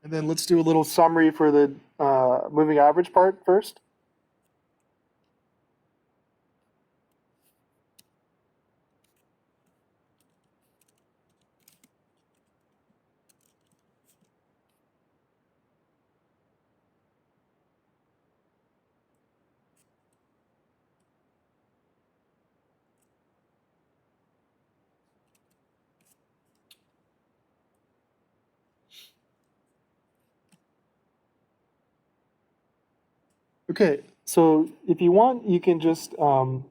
And then let's do a little summary for the moving average part first. Okay, so if you want, you can just let's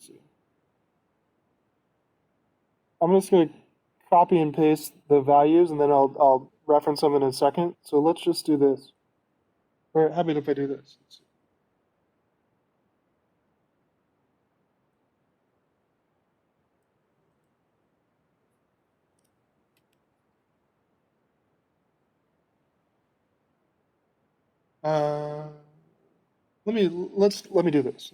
see. I'm just going to copy and paste the values, and then I'll reference them in a second. So let's just do this. Or how about if I do this? Let's see. Uh, let me do this.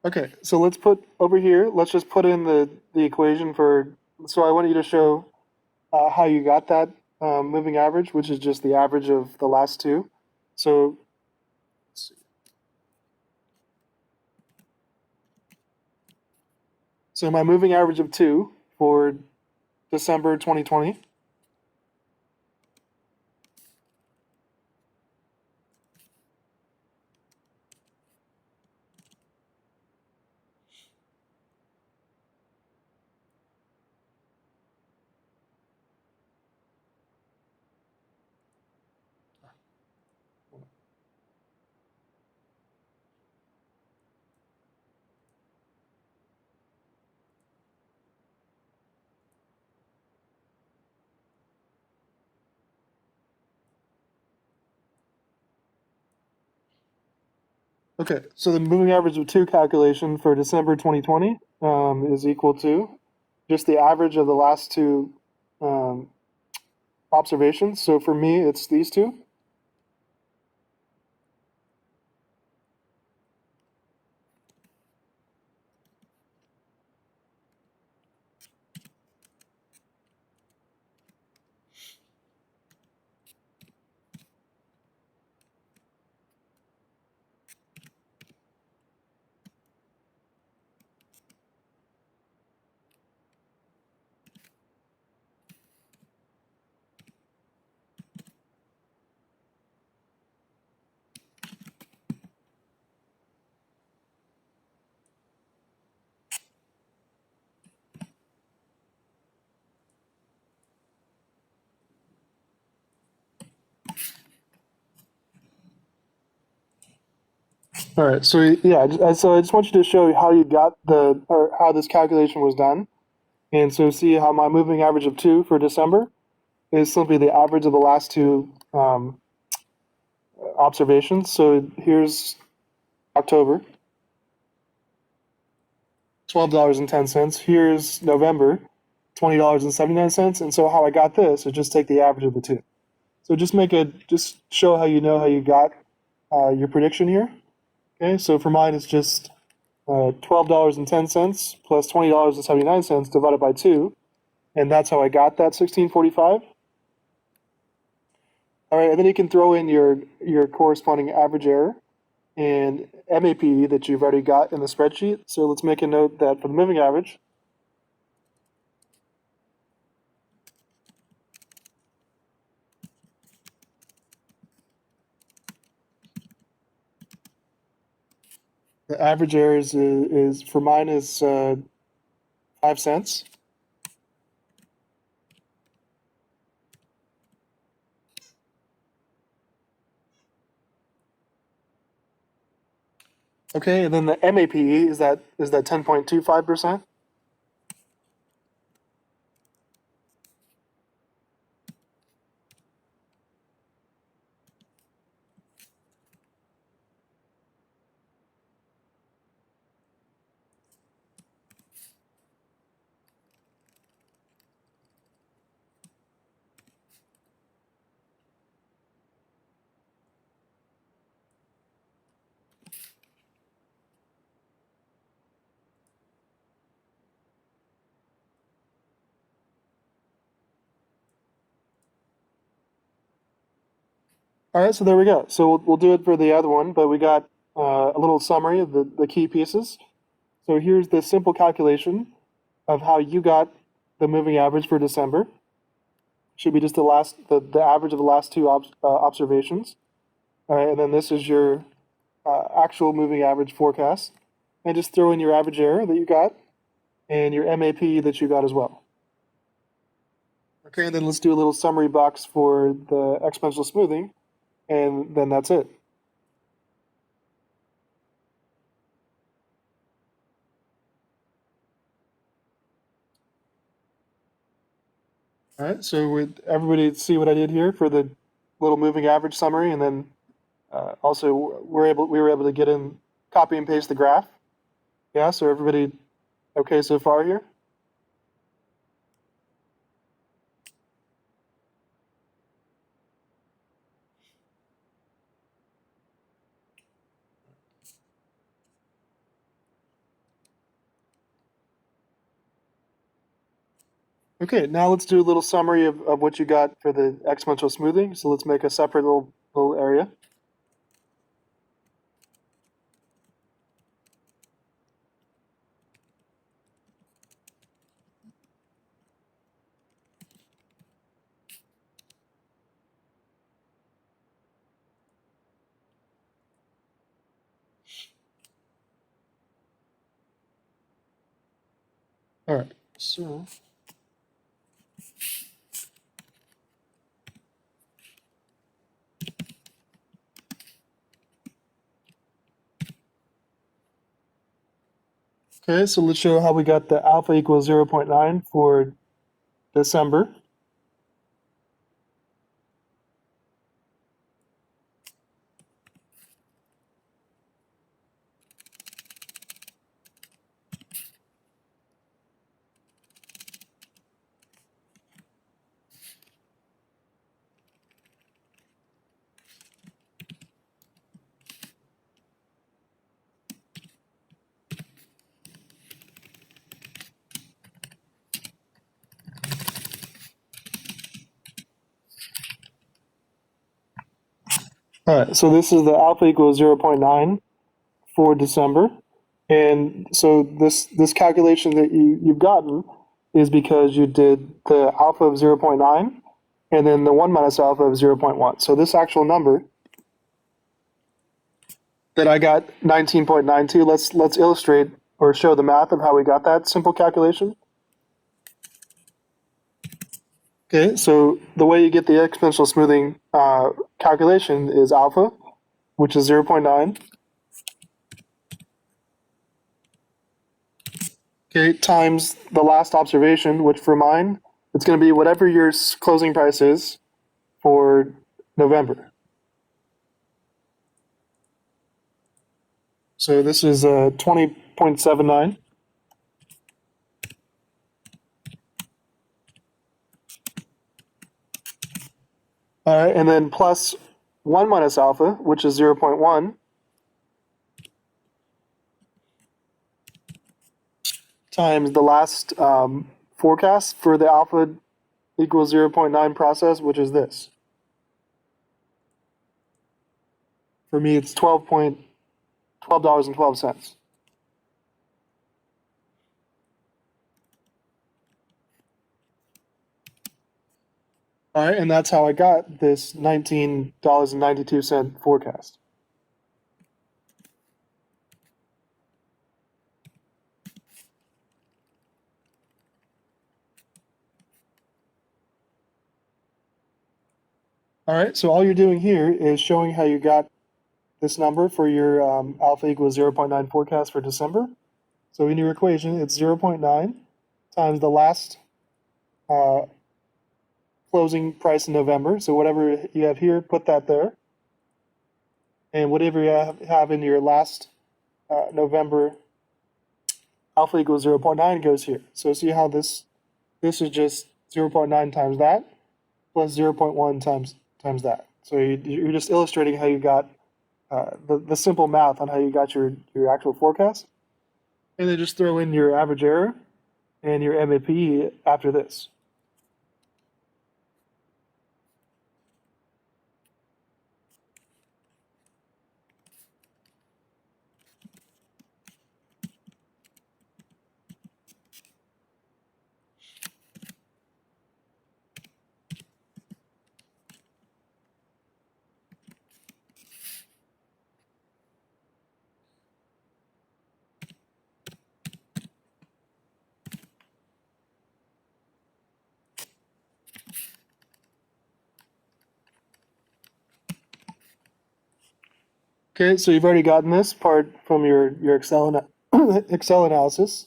Okay, so let's put over here. Let's just put in the equation for. So I want you to show how you got that moving average, which is just the average of the last two. So let's see. So my moving average of 2 for December 2020. Okay, so the moving average of 2 calculation for December 2020 is equal to just the average of the last two um, observations. So for me, it's these two. All right, so yeah, so I just want you to show how you got or how this calculation was done. And so see how my moving average of 2 for December is simply the average of the last two observations. So here's October, $12.10. Here's November, $20.79. And so how I got this is just take the average of the two. So just show how you know how you got your prediction here. Okay, so for mine it's just $12.10 plus $20.79 divided by 2, and that's how I got that 1645. All right, and then you can throw in your corresponding average error and MAPE that you've already got in the spreadsheet. So let's make a note that for the moving average, the average error is for mine is 5 cents. Okay, and then the MAPE is that 10.25%. All right, so there we go. So we'll do it for the other one, but we got a little summary of the key pieces. So here's the simple calculation of how you got the moving average for December. Should be just the average of the last two observations. All right, and then this is your actual moving average forecast. And just throw in your average error that you got and your MAP that you got as well. Okay, and then let's do a little summary box for the exponential smoothing, and then that's it. All right, so with everybody see what I did here for the little moving average summary, and then also we were able to get in, copy and paste the graph. Yeah, so everybody okay so far here? Okay, now let's do a little summary of what you got for the exponential smoothing. So let's make a separate little area. All right, so okay, so let's show how we got the alpha equals 0.9 for December. All right, so this is the alpha equals 0.9 for December. And so this calculation that you've gotten is because you did the alpha of 0.9 and then the 1 minus alpha of 0.1. So this actual number that I got 19.92, let's illustrate or show the math of how we got that simple calculation. Okay, so the way you get the exponential smoothing calculation is alpha, which is 0.9. Okay, times the last observation, which for mine, it's going to be whatever your closing price is for November. So this is 20.79. All right, and then plus 1 minus alpha, which is 0.1, times the last forecast for the alpha equals 0.9 process, which is this. For me, it's $12.12. All right, and that's how I got this $19.92 forecast. All right, so all you're doing here is showing how you got this number for your alpha equals 0.9 forecast for December. So in your equation, it's 0.9 times the last closing price in November. So whatever you have here, put that there. And whatever you have in your last November alpha equals 0.9 goes here. So see how this is just 0.9 times that plus 0.1 times that. So you're just illustrating how you got the simple math on how you got your actual forecast. And then just throw in your average error and your MAP after this. Okay, so you've already gotten this part from your Excel Excel analysis.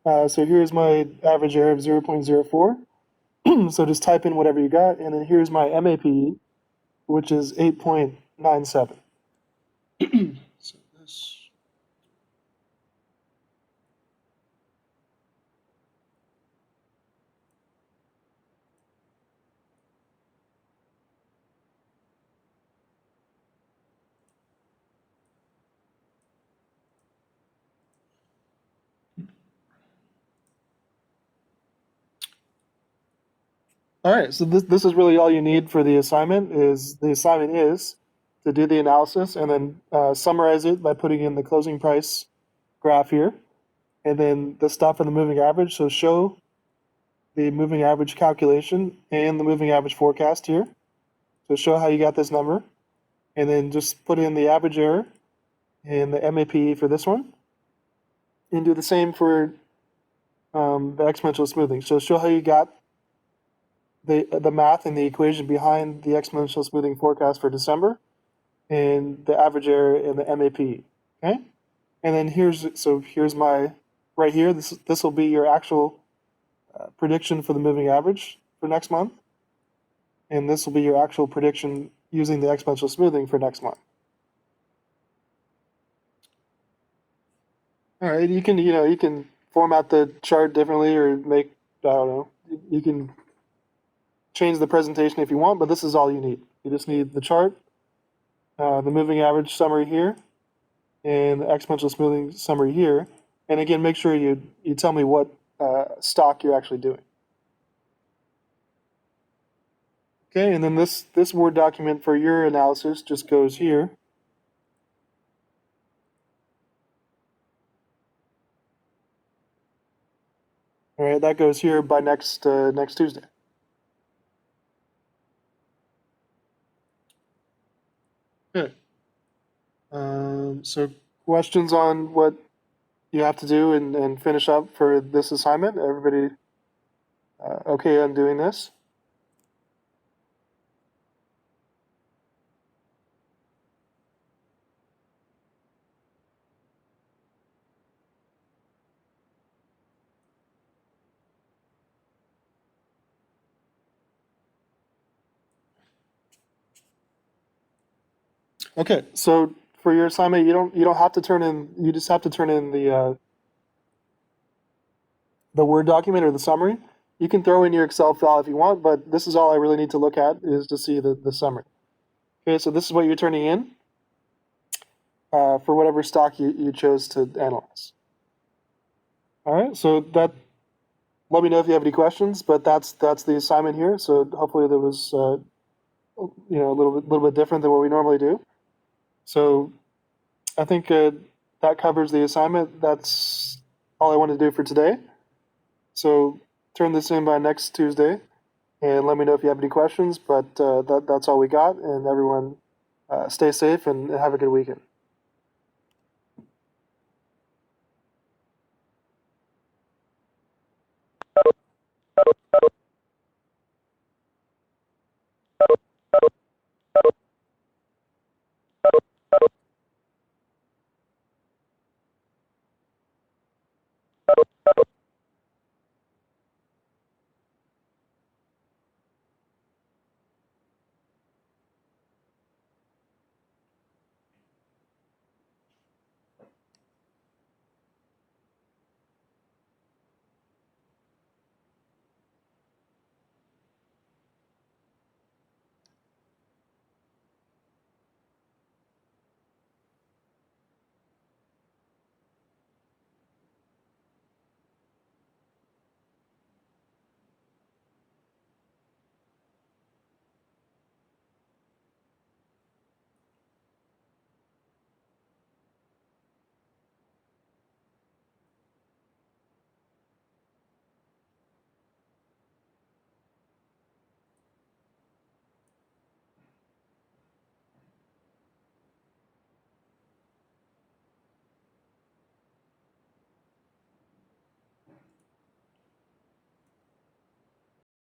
So here's my average error of 0.04. So just type in whatever you got, and then here's my MAPE, which is 8.97. So this. All right, so this is really all you need for the assignment. The assignment is to do the analysis and then summarize it by putting in the closing price graph here, and then the stuff in the moving average. So show the moving average calculation and the moving average forecast here. So show how you got this number, and then just put in the average error and the MAPE for this one, and do the same for the exponential smoothing. So show how you got the math and the equation behind the exponential smoothing forecast for December, and the average error and the MAPE. Okay, and then here's my right here. This will be your actual prediction for the moving average for next month, and this will be your actual prediction using the exponential smoothing for next month. All right, you can format the chart differently or make, I don't know, you can change the presentation if you want, but this is all you need. You just need the chart, the moving average summary here, and the exponential smoothing summary here. And again, make sure you tell me what stock you're actually doing. Okay, and then this Word document for your analysis just goes here. All right, that goes here by next Tuesday. Good. So questions on what you have to do and finish up for this assignment? Everybody okay on doing this? Okay, so for your assignment, you don't have to turn in. You just have to turn in the Word document or the summary. You can throw in your Excel file if you want, but this is all I really need to look at is to see the summary. Okay, so this is what you're turning in for whatever stock you chose to analyze. All right, so let me know if you have any questions, but that's the assignment here. So hopefully there was a little bit different than what we normally do. So I think that covers the assignment. That's all I wanted to do for today. So turn this in by next Tuesday, and let me know if you have any questions. But that's all we got, and everyone stay safe and have a good weekend.